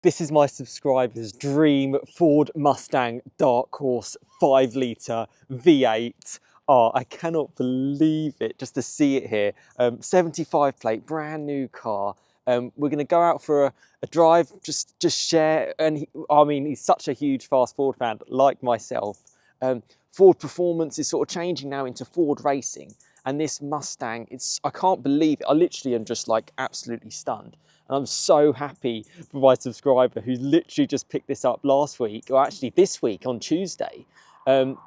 This is my subscriber's dream Ford Mustang Darkhorse 5 litre V8. Oh, I cannot believe it just to see it here. 75 plate, brand new car. We're going to go out for a drive, just share. And I mean, he's such a huge Fast Ford fan, like myself. Ford Performance is sort of changing now into Ford Racing. And this Mustang, I can't believe it. I literally am just like absolutely stunned. And I'm so happy for my subscriber who's literally just picked this up last week, or actually this week on Tuesday.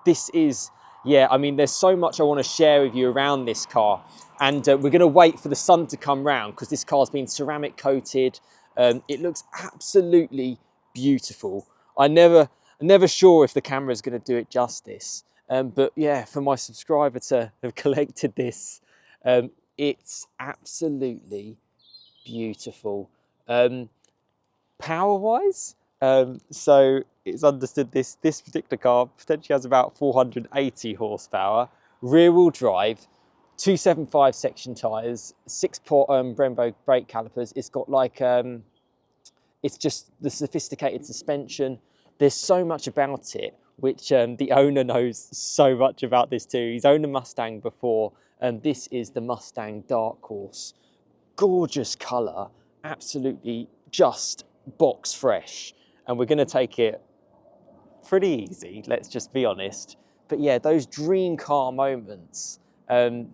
This is, yeah, I mean, there's so much I want to share with you around this car. And we're going to wait for the sun to come round because this car's been ceramic coated. It looks absolutely beautiful. I'm never sure if the camera is going to do it justice. But yeah, for my subscriber to have collected this, it's absolutely beautiful. Power wise, so it's understood this particular car potentially has about 480 horsepower, rear wheel drive, 275 section tyres, 6-pot Brembo brake calipers. It's got like it's just the sophisticated suspension. There's so much about it which the owner knows so much about this too. He's owned a Mustang before, and this is the Mustang Darkhorse. Gorgeous colour, absolutely just box fresh, and we're going to take it pretty easy, let's just be honest. But yeah, those dream car moments,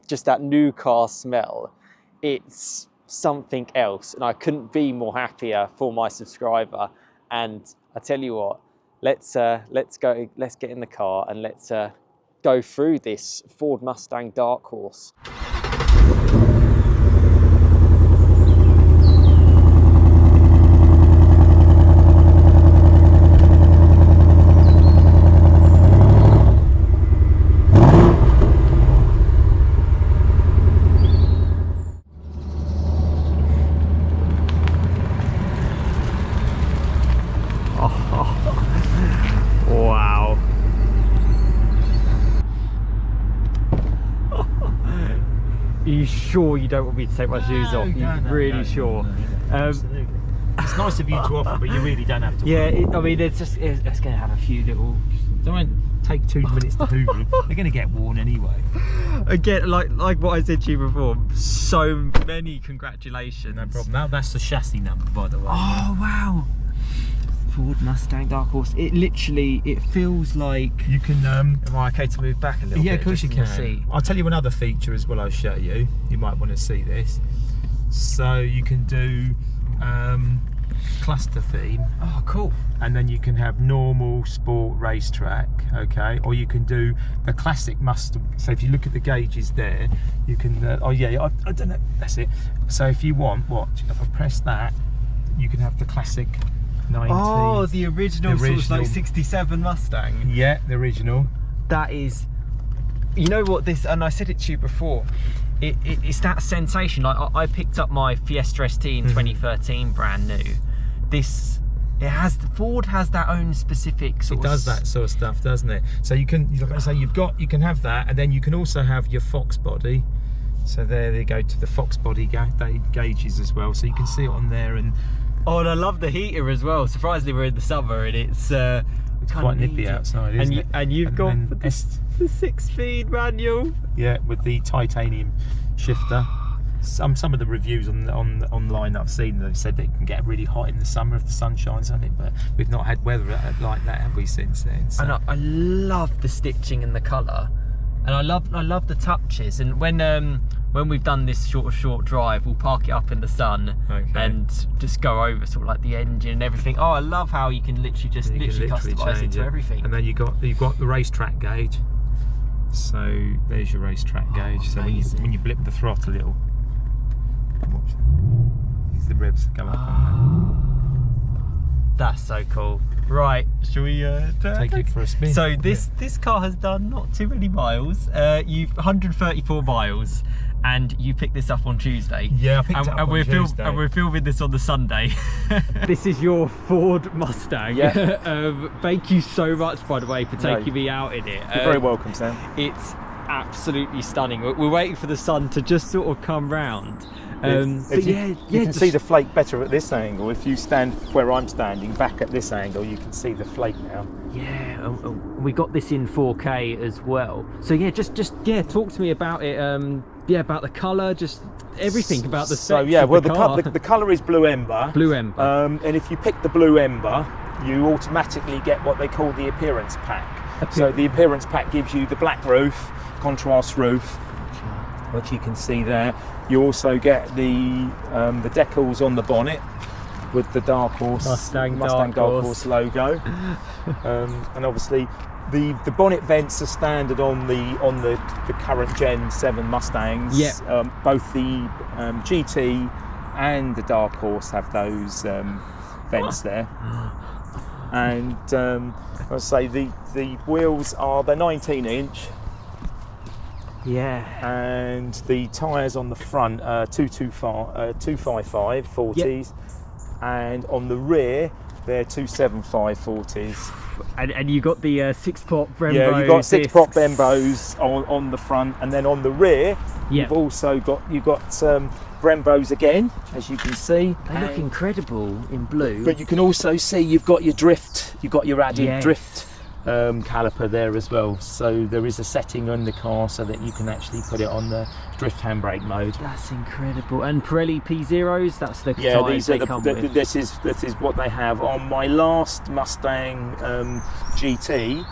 just that new car smell, it's something else, and I couldn't be more happier for my subscriber. And I tell you what, let's get in the car and let's go through this Ford Mustang Darkhorse. Wow. Are you sure you don't want me to take my shoes off? You're really sure? No, absolutely. It's nice of you to offer, but you really don't have to. Yeah, I mean, it's going to have a few little... Don't take 2 minutes to hoover them. They're going to get worn anyway. Again, like what I said to you before, so many congratulations. No problem. That's the chassis number, by the way. Oh, wow. Ford Mustang Darkhorse. It feels like... You can... Am I okay to move back a little bit? Yeah, of course you can. I'll tell you another feature as well I'll show you. You might want to see this. So you can do cluster theme. Oh, cool. And then you can have normal, sport, racetrack, okay? Or you can do the classic Mustang. So if you look at the gauges there, you can... oh yeah, I don't know. That's it. So if you want, watch. If I press that, you can have the classic... 90. Oh, the original sort of like 67 Mustang. Yeah, the original. That is, you know what this, and I said it to you before, it's that sensation. Like I picked up my Fiesta ST in 2013, brand new. Ford has that own specific sort of... It does that sort of stuff, doesn't it? So you can, like I say, you can have that, and then you can also have your Fox body. So there they go to the Fox body gauges as well. So you can see it on there. And oh, and I love the heater as well. Surprisingly, we're in the summer and it's quite nippy outside, isn't it? And you've got the 6-speed manual. Yeah, with the titanium shifter. Some of the reviews online that I've seen, they've said that it can get really hot in the summer if the sun shines on it, but we've not had weather like that, have we, since then? So. And I love the stitching and the colour, and I love the touches. And when we've done this short drive, we'll park it up in the sun, okay, and just go over sort of like the engine and everything. Oh, I love how you can literally customise it to everything. And then you've got the racetrack gauge. So there's your racetrack gauge. So when you blip the throttle, it'll watch. These the revs go up on that. That's so cool. Right, shall we take it for a spin? So this car has done not too many miles. You've 134 miles. And you picked this up on Tuesday. Yeah, I picked it up on Tuesday. And we're filming this on the Sunday. This is your Ford Mustang. Yeah. Thank you so much, by the way, for taking me out in it. You're very welcome, Sam. It's absolutely stunning. We're waiting for the sun to just sort of come round. But you can see the flake better at this angle. If you stand where I'm standing, back at this angle, you can see the flake now. Yeah, we got this in 4K as well. So yeah, just talk to me about it. About the colour, just everything about the. So yeah, well, the colour is blue ember. Blue ember. And if you pick the blue ember, you automatically get what they call the appearance pack. So the appearance pack gives you the black roof, contrast roof, which you can see there. You also get the decals on the bonnet with the Darkhorse Mustang Darkhorse logo, and obviously the bonnet vents are standard on the current Gen 7 Mustangs. Yeah. Both the GT and the Darkhorse have those vents there. And I'll say the wheels are the 19-inch. Yeah. And the tyres on the front are 255 40s. Yep. And on the rear they're 275 40s. And you got the 6-pot Brembo. Yeah, you got 6-pot Brembos on the front, and then on the rear, you've also got Brembos again, as you can see. They look incredible in blue. But you can also see you've got your drift. You've got your added drift caliper there as well. So there is a setting on the car so that you can actually put it on the drift handbrake mode. That's incredible. And Pirelli P0s, that's the tyres they come with. This is what they have. On my last Mustang GT,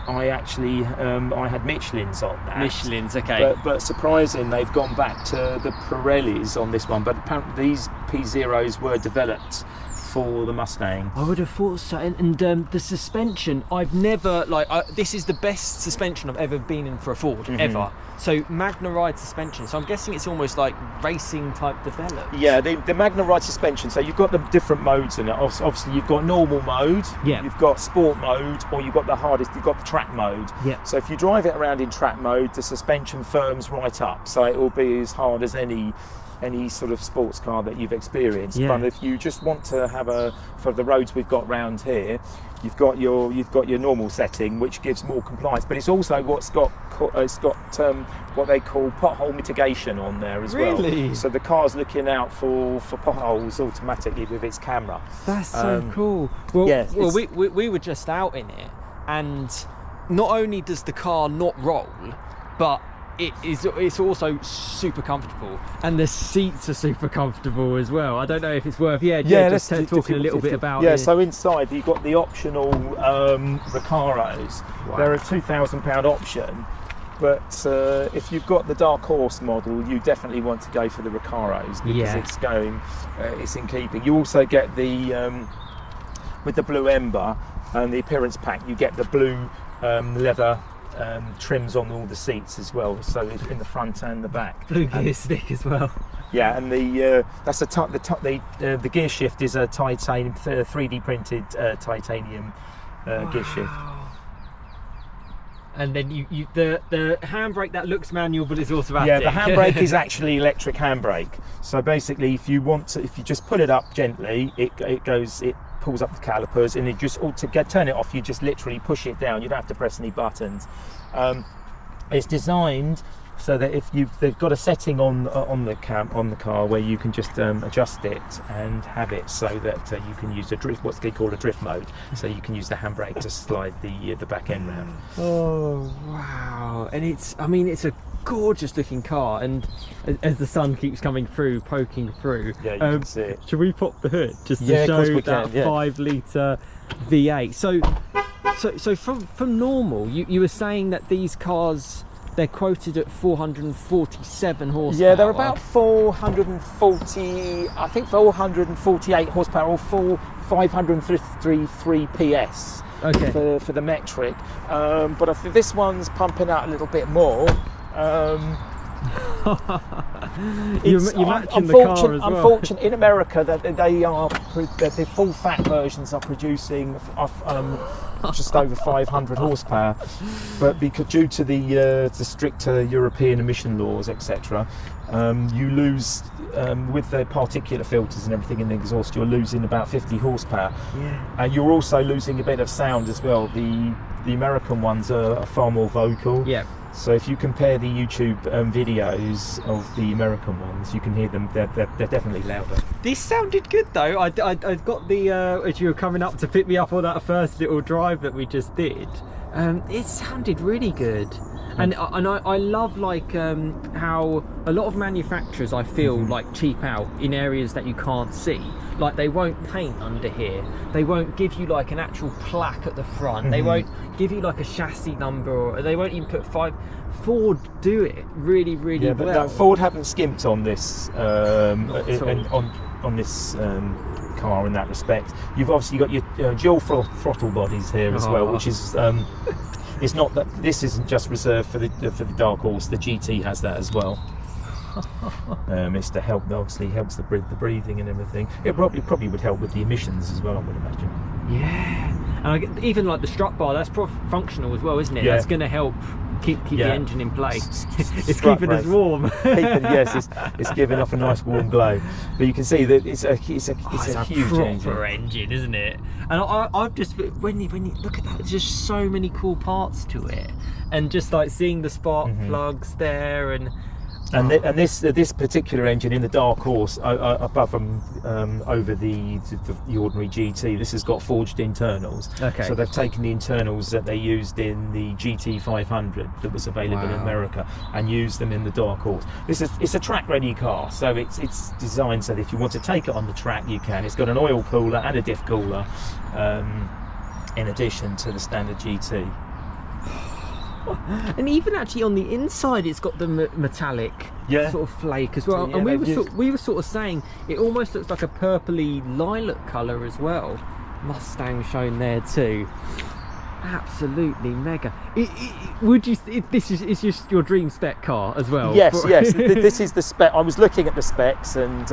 I actually I had Michelin's on that. Michelin's, okay. But surprising, they've gone back to the Pirellis on this one. But apparently these P0s were developed for the Mustang. I would have thought so. And the suspension, I've never this is the best suspension I've ever been in for a Ford ever. So Magna Ride suspension. So I'm guessing it's almost like racing type developed. Yeah, the Magna Ride suspension. So you've got the different modes in it. Obviously, you've got normal mode. Yeah. You've got sport mode, or you've got the hardest. You've got the track mode. Yeah. So if you drive it around in track mode, the suspension firms right up. So it will be as hard as any sort of sports car that you've experienced. Yeah. But if you just want to have for the roads we've got round here, you've got your normal setting, which gives more compliance. But it's also what they call pothole mitigation on there as well. Really? So the car's looking out for potholes automatically with its camera. That's so cool. Well, yeah, we were just out in it, and not only does the car not roll, but it's also super comfortable, and the seats are super comfortable as well. I don't know if it's worth just talking a little bit about it. So inside you've got the optional Recaros. Wow. They're a £2,000 option, but if you've got the Darkhorse model, you definitely want to go for the Recaros because it's in keeping. You also get the with the blue ember and the appearance pack, you get the blue leather trims on all the seats as well, so in the front and the back. Blue gear stick as well. Yeah, and the gear shift is a titanium 3D printed titanium gear shift. And then the handbrake that looks manual but is automatic. Yeah, the handbrake is actually electric handbrake. So basically, if you just pull it up gently, it pulls up the calipers, and it just turn it off, you just literally push it down. You don't have to press any buttons. It's designed so that they've got a setting on the car where you can just adjust it and have it so that you can use what's they call a drift mode. So you can use the handbrake to slide the back end round. Oh wow! And it's a gorgeous looking car, and as the sun keeps coming through, poking through, you can see it. Should we pop the hood just to show that 5-litre V8? So from normal, you were saying that these cars, they're quoted at 447 horsepower. Yeah, they're about 448 horsepower, or 553 PS. Okay. For the metric, but I think this one's pumping out a little bit more. You're matching the car as well. Unfortunately, in America, the full fat versions are producing just over 500 horsepower, but due to the stricter European emission laws, etc., you lose with the particulate filters and everything in the exhaust. You're losing about 50 horsepower, and you're also losing a bit of sound as well. The American ones are far more vocal. Yeah. So if you compare the YouTube videos of the American ones, you can hear them. They're definitely louder. This sounded good though. I got the as you were coming up to pick me up on that first little drive that we just did. It sounded really good. And I love like how a lot of manufacturers, I feel, like cheap out in areas that you can't see. Like they won't paint under here, they won't give you like an actual plaque at the front, they won't give you like a chassis number, or they won't even put 5. Ford do it really well. But no, Ford haven't skimped on this on this car in that respect. You've obviously got your dual throttle bodies here as well, which is it's not that this isn't just reserved for the Darkhorse. The GT has that as well. It's to help, obviously helps the breathing and everything. It probably would help with the emissions as well, I would imagine. Yeah, and even like the strut bar, that's functional as well, isn't it? Yeah. That's going to help keep the engine in place. It's keeping us warm. Yes, it's giving off a nice warm glow. But you can see that it's a huge proper engine, isn't it? And I've just when you look at that, there's just so many cool parts to it, and just like seeing the spark plugs there, and this particular engine in the Darkhorse, above from over the ordinary GT, this has got forged internals. Okay. So they've taken the internals that they used in the GT 500 that was available in America and used them in the Darkhorse. It's a track-ready car, so it's designed so that if you want to take it on the track, you can. It's got an oil cooler and a diff cooler, in addition to the standard GT. And even actually on the inside, it's got the metallic sort of flake as well. And we were sort of saying it almost looks like a purpley lilac colour as well. Mustang shown there too. Absolutely mega. Would you? This is just your dream spec car as well? Yes. This is the spec. I was looking at the specs, and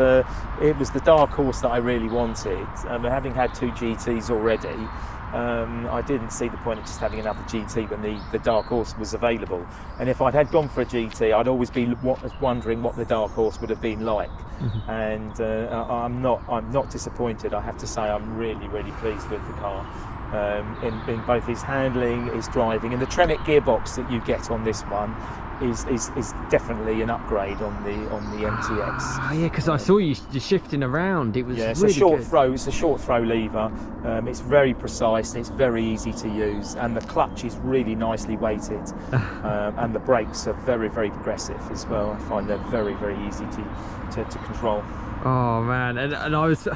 it was the Darkhorse that I really wanted. Having had 2 GTs already, I didn't see the point of just having another GT when the Darkhorse was available. And if I'd had gone for a GT, I'd always be wondering what the Darkhorse would have been like. And I'm not disappointed. I have to say I'm really pleased with the car. In both his handling, his driving, and the Tremec gearbox that you get on this one is definitely an upgrade on the MTX. Yeah, because I saw you shifting around. It was it's really a short good. throw. It's a short throw lever. It's very precise. It's very easy to use, and the clutch is really nicely weighted, and the brakes are very progressive as well. I find they're very easy to control. Oh man, and I was.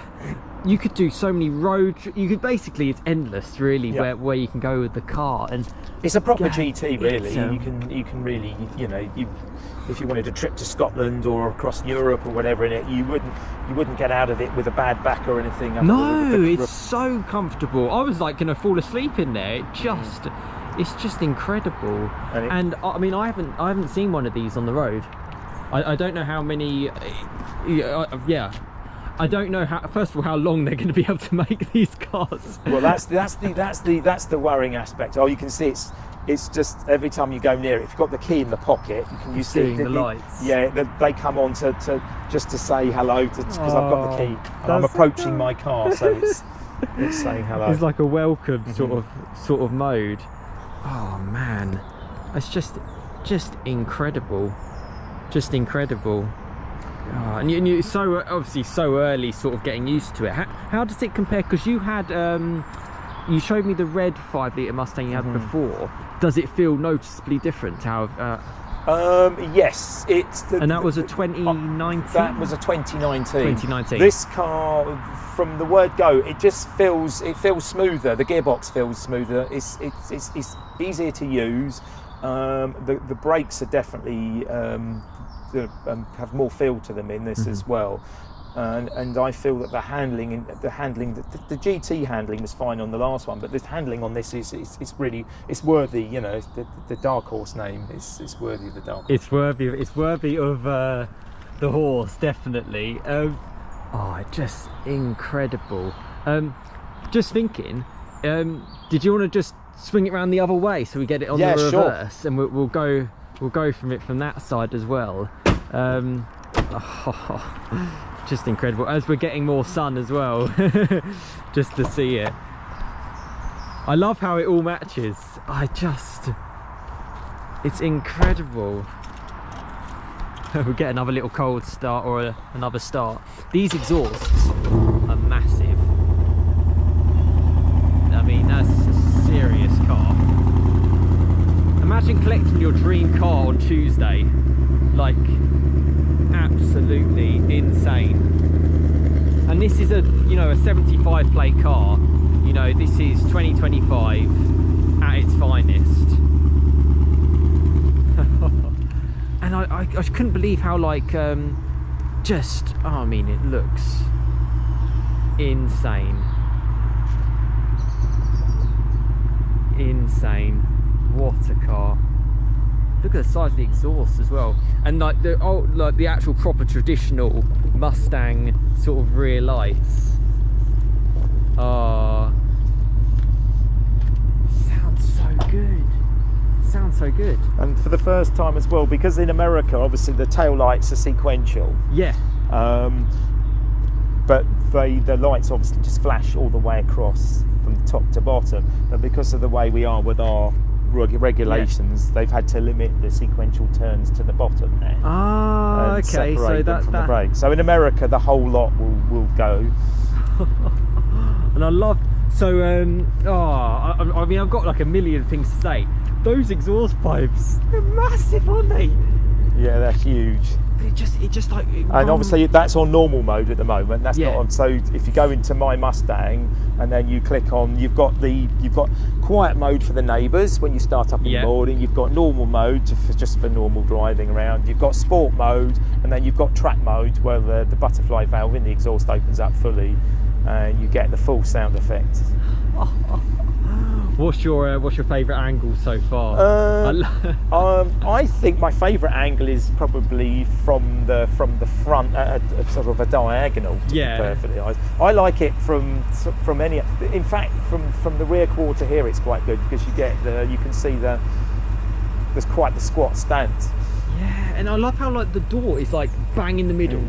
You could do so many you could basically, it's endless really where you can go with the car, and it's a proper GT really. You can really, if you wanted a trip to Scotland or across Europe or whatever in it, you wouldn't get out of it with a bad back or anything. No, it's so comfortable. I was like gonna fall asleep in there. It's just incredible. And I mean, I haven't seen one of these on the road. I don't know how many. I don't know first of all how long they're going to be able to make these cars. Well, that's the worrying aspect. Oh, you can see it's just every time you go near it, if you've got the key in the pocket, you see the lights. Yeah, they come on to just to say hello, because I've got the key and I'm approaching my car, so it's saying hello. It's like a welcome sort of mode. Oh man, it's just incredible. Just incredible. And you're so obviously so early sort of getting used to it. How does it compare? Because you had you showed me the red 5-litre Mustang you had before. Does it feel noticeably different? Yes, and that was a 2019. That was a 2019. This car, from the word go, it feels smoother. The gearbox feels smoother. It's easier to use. The brakes are definitely have more feel to them in this as well, and I feel that the GT handling was fine on the last one, but the handling on this is really worthy. The Darkhorse name is worthy of the Darkhorse. It's worthy of the horse, definitely. Just incredible. Just thinking, did you want to just swing it around the other way so we get it on the reverse? Sure. And we'll go from that side as well. Just incredible, as we're getting more sun as well. Just to see it. I love how it all matches. It's incredible. We'll get another little cold start or another start. These exhausts are massive. I mean, that's a serious car. Imagine collecting your dream car on Tuesday. Like, absolutely insane. And this is a, you know, a 75 plate car. You know, this is 2025 at its finest. And I couldn't believe how, like, just, oh, I mean, it looks insane. Insane. What a car. Look at the size of the exhaust as well. And like the actual proper traditional Mustang sort of rear lights. Sounds so good. Sounds so good. And for the first time as well, because in America, obviously the tail lights are sequential. Yeah. But the lights obviously just flash all the way across from top to bottom. But because of the way we are with our regulations, they've had to limit the sequential turns to the bottom now. Ah, and okay. So separate them from the brake. So in America, the whole lot will go. And I love. So I mean, I've got like a million things to say. Those exhaust pipes, they're massive, aren't they? Yeah, they're huge. But it just like. And obviously that's on normal mode at the moment. That's not on. So if you go into My Mustang and then you click on, you've got quiet mode for the neighbours when you start up in the morning. You've got normal mode just for normal driving around. You've got sport mode, and then you've got track mode where the butterfly valve in the exhaust opens up fully, and you get the full sound effect. What's your favourite angle so far? I think my favourite angle is probably from the front at sort of a diagonal. To be perfectly honest, I like it from any. In fact, from the rear quarter here, it's quite good because you can see there's quite the squat stance. Yeah, and I love how like the door is like bang in the middle.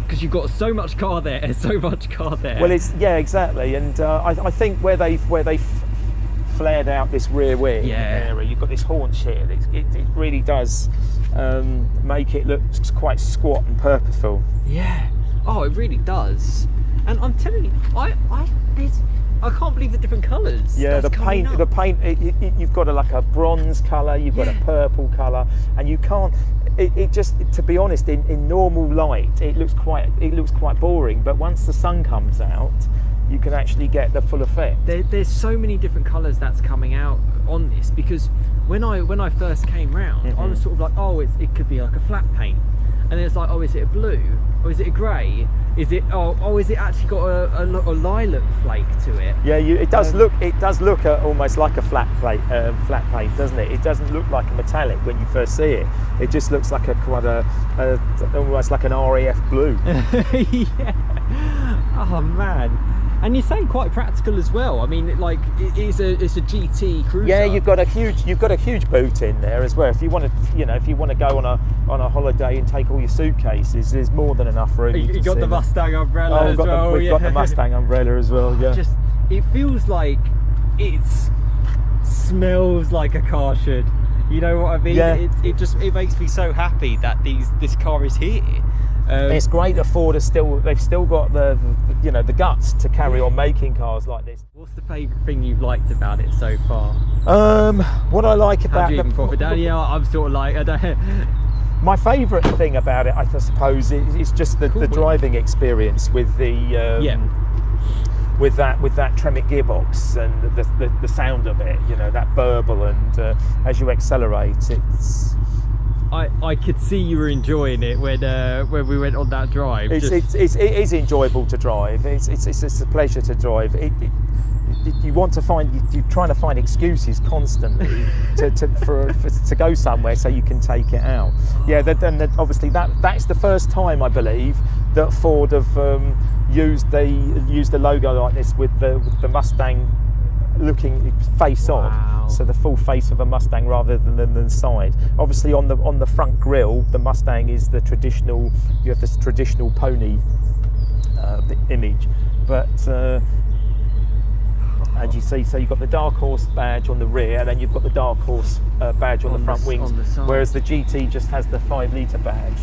Because you've got so much car there and so much car there. Well, exactly, and I think where they've flared out this rear wing area, you've got this haunch here. It really does make it look quite squat and purposeful. Yeah. Oh, it really does. And I'm telling you, I can't believe the different colours. Yeah, the paint. You've got like a bronze colour, you've got a purple colour, and you can't. It just, to be honest, in normal light, it looks quite boring. But once the sun comes out, you can actually get the full effect. There's so many different colours that's coming out on this, because when I first came round, I was sort of like, oh, it could be like a flat paint, and then it's like, oh, is it a blue or is it a grey? Is it is it actually got a lilac flake to it? Yeah, it does look almost like a flat paint, doesn't it? It doesn't look like a metallic when you first see it. It just looks like almost like an RAF blue. Yeah. Oh man. And you sound quite practical as well. I mean, like it's a GT cruiser. Yeah, you've got a huge boot in there as well. If you want to go on a holiday and take all your suitcases, there's more than enough room. You got the Mustang umbrella as well. We've got the Mustang umbrella as well. Yeah. It feels like it smells like a car should. You know what I mean? Yeah. It makes me so happy that this car is here. It's great that Ford they've still got the guts to carry on making cars like this. What's the favourite thing you've liked about it so far? What I like about I'm sort of like, I don't. My favourite thing about it, I suppose, is just the driving experience with the with that Tremec gearbox and the sound of it. You know, that burble, and as you accelerate, it's. I could see you were enjoying it when we went on that drive. It is enjoyable to drive. It's a pleasure to drive. You're trying to find excuses constantly to go somewhere so you can take it out. Yeah, obviously that's the first time I believe that Ford have used the logo like this with the Mustang looking face on, so the full face of a Mustang rather than the side. Obviously on the front grille, the Mustang is the traditional. You have this traditional pony image, but and badge. You see, so you've got the Darkhorse badge on the rear, and then you've got the Darkhorse badge on the front wings, on the side. whereas the GT just has the 5 litre badge.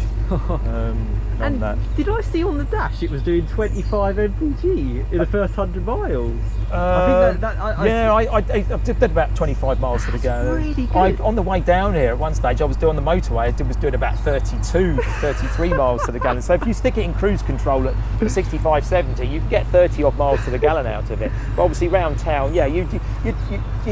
And that. did I see on the dash it was doing 25 mpg in the first 100 miles? I think I did about 25 miles to the gallon. Really good. On the way down here at one stage, I was doing the motorway. I was doing about 32, 33 miles to the gallon. So if you stick it in cruise control at 65, 70, you can get 30 odd miles to the gallon out of it. But obviously round town, yeah, you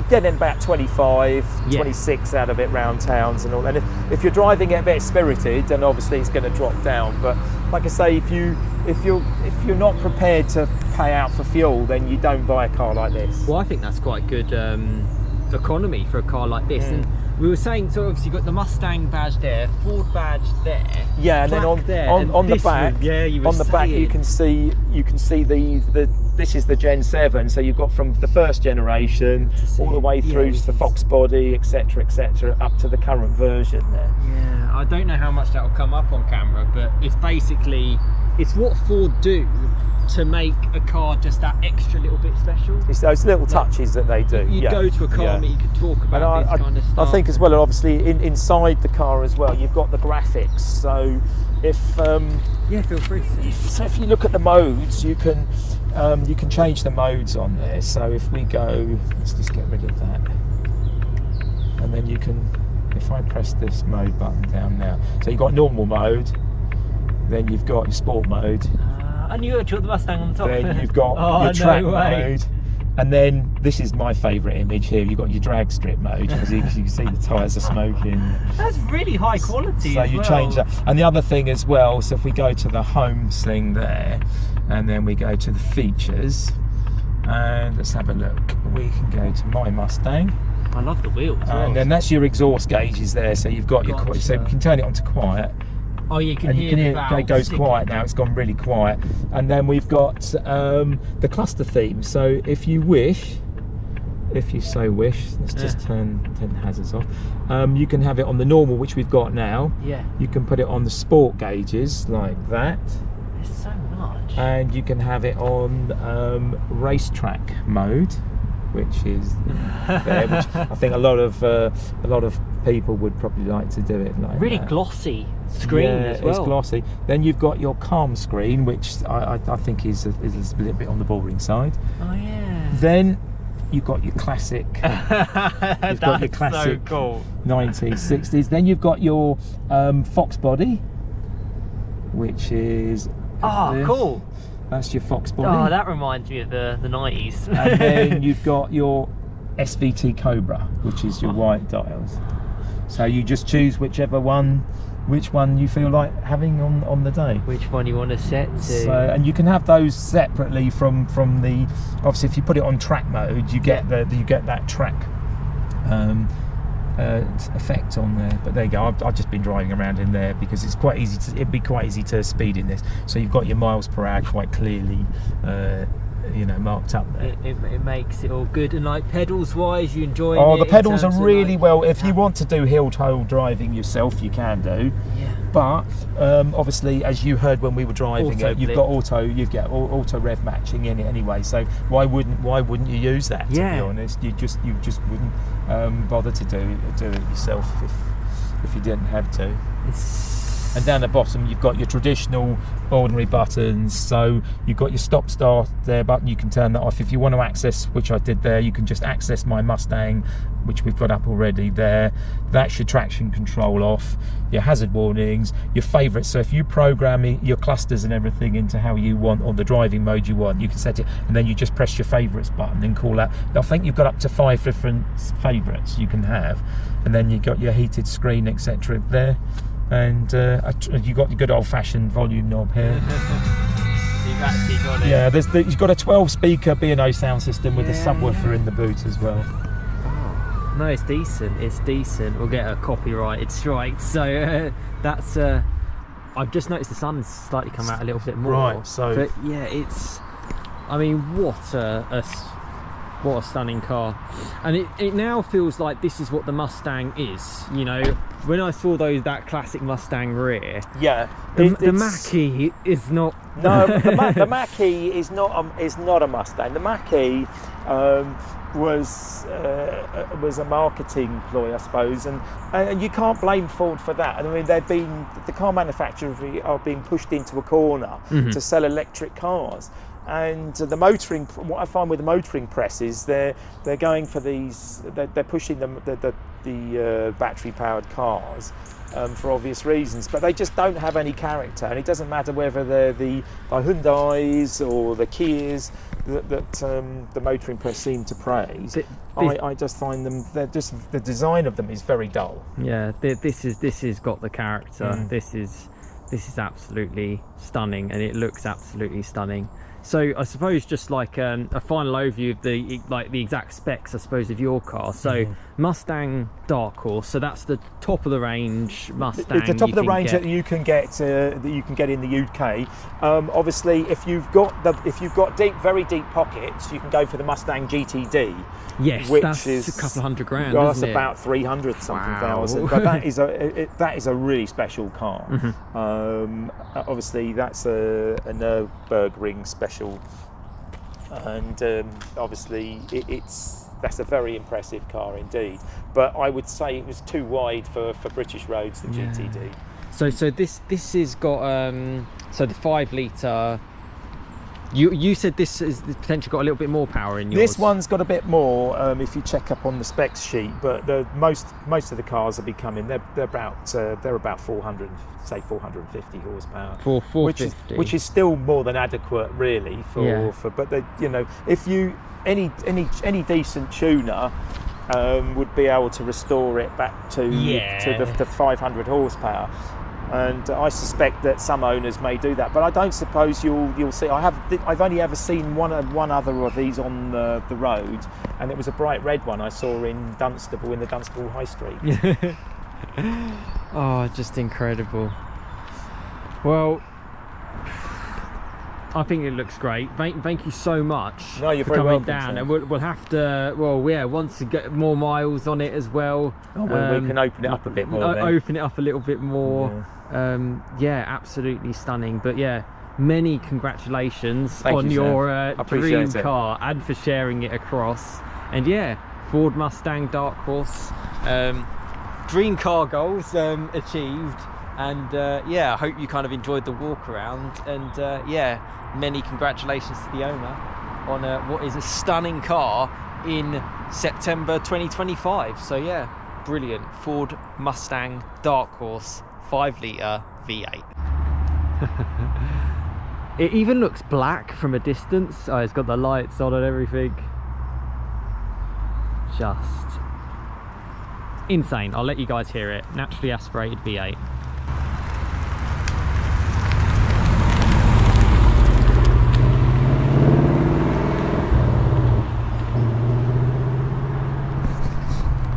get in about 25, 26 out of it round towns and all. And if you're driving it a bit spirited, then obviously it's going to drop down. But like I say, if you're not prepared to pay out for fuel, then you don't buy a car like this. Well, I think that's quite good economy for a car like this. And we were saying, so obviously you've got the Mustang badge there, Ford badge there. Yeah, and then on the back, on the back you can see this is the Gen 7. So you've got from the first generation all the way through to the Fox body, etc., up to the current version there. Yeah, I don't know how much that will come up on camera, but it's basically what Ford do to make a car just that extra little bit special. It's those little touches that they do. You go to a car meet, you could talk about this kind of stuff. I think as well, obviously inside the car as well, you've got the graphics. So if feel free to. So if you look at the modes, you can change the modes on there. So if we go, let's just get rid of that, and then you can, if I press this mode button down now, so you've got normal mode, then you've got your sport mode. And you got the Mustang on top. Then you've got your track mode, and then this is my favourite image here. You've got your drag strip mode, because you can see the tyres are smoking. That's really high quality. So you change that, and the other thing as well. So if we go to the home thing there, and then we go to the features, and let's have a look. We can go to my Mustang. I love the wheels. And then that's your exhaust gauges there. So you've got your. So we can turn it on to quiet. Oh, you can hear the valve. It goes quiet now. It's gone really quiet. And then we've got the cluster theme. So if you so wish, let's just turn hazards off. You can have it on the normal, which we've got now. Yeah. You can put it on the sport gauges like that. There's so much. And you can have it on racetrack mode, which is there, which I think a lot of people would probably like to do it like really that. Glossy screen as well. It's glossy. Then you've got your calm screen, which I think is a little bit on the boring side. Oh yeah. Then you've got your classic. You've got your classic so cool 90s, 60s. Then you've got your Fox body, which is cool. That's your Fox body. Oh, that reminds me of the 90s. And then you've got your SVT Cobra, which is your white dials. So you just choose which one you feel like having on the day. Which one you want to set to. So, and you can have those separately from the. Obviously, if you put it on track mode, you get that track effect on there. But there you go. I've just been driving around in there because it's quite easy to. It'd be quite easy to speed in this. So you've got your miles per hour quite clearly. Marked up there. It makes it all good. And like pedals wise, you enjoy it? Oh, the pedals are really well. If you want to do hill-toe driving yourself, you can do. Yeah. But obviously, as you heard when we were driving it, you've got auto rev matching in it anyway. So why wouldn't you use that? To be honest, you just wouldn't bother to do it yourself if you didn't have to. And down the bottom you've got your traditional ordinary buttons, so you've got your stop start there button. You can turn that off if you want to access, which I did there. You can just access my Mustang, which we've got up already there. That's your traction control off, your hazard warnings, your favourites. So if you program your clusters and everything into how you want, or the driving mode you want, you can set it, and then you just press your favourites button and call out. I think you've got up to 5 different favourites you can have, and then you've got your heated screen, etc. there. And you got your good old-fashioned volume knob here. So you've actually got it. Yeah, you've got a 12-speaker B&O sound system with a subwoofer in the boot as well. Oh, no, it's decent. It's decent. We'll get a copyrighted strike. So that's. I've just noticed the sun's slightly come out a little bit more. Right. So. But yeah, it's. I mean, what a What a stunning car. And it now feels like this is what the Mustang is, you know. When I saw that classic Mustang rear, Yeah, the Mach-E is not. No, the Mach-E is not a Mustang. The Mach-E was a marketing ploy, I suppose, and you can't blame Ford for that. I mean, the car manufacturers are being pushed into a corner to sell electric cars. And the motoring, what I find with the motoring press is they're going for these, they're pushing the battery powered cars for obvious reasons, but they just don't have any character, and it doesn't matter whether they're the Hyundais or the Kias that the motoring press seem to praise. I just find them, the design of them is very dull. Yeah, this has got the character. This is absolutely stunning, and it looks absolutely stunning. So I suppose just like a final overview of the exact specs, I suppose, of your car. So Mustang Darkhorse. So that's the top of the range Mustang. It's the top of the range that you can get in the UK. Obviously, if you've got very deep pockets, you can go for the Mustang GTD. Yes, which that's is a couple $100 grand. Well, isn't that's it? about 300 something thousand. Wow. But that is a really special car. Obviously, that's a Nürburgring special, and obviously that's a very impressive car indeed. But I would say it was too wide for British roads, the GTD. So this has got so the 5 litre. You said this is potentially got a little bit more power in yours. This one's got a bit more if you check up on the specs sheet, but most of the cars that be coming, they're about 450 horsepower. 450, which is still more than adequate, really. But if you any decent tuner would be able to restore it back to the 500 horsepower. And I suspect that some owners may do that, but I don't suppose you'll see. I've only ever seen one other of these on the road, and it was a bright red one I saw in Dunstable, in the Dunstable High Street. Oh, just incredible. Well, I think it looks great. Thank you so much for very coming welcome, down. sir. And we'll have to, once we get more miles on it as well. We can open it up a bit more. Open it up a little bit more. Yeah, absolutely stunning. But yeah, many congratulations on your dream car and for sharing it across. And yeah, Ford Mustang Darkhorse, dream car goals achieved. And yeah, I hope you kind of enjoyed the walk around, and yeah, many congratulations to the owner on what is a stunning car in September 2025. So yeah, brilliant. Ford Mustang Darkhorse 5 litre V8. It even looks black from a distance. Oh, it's got the lights on and everything. Just insane. I'll let you guys hear it. Naturally aspirated V8.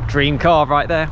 Dream car right there.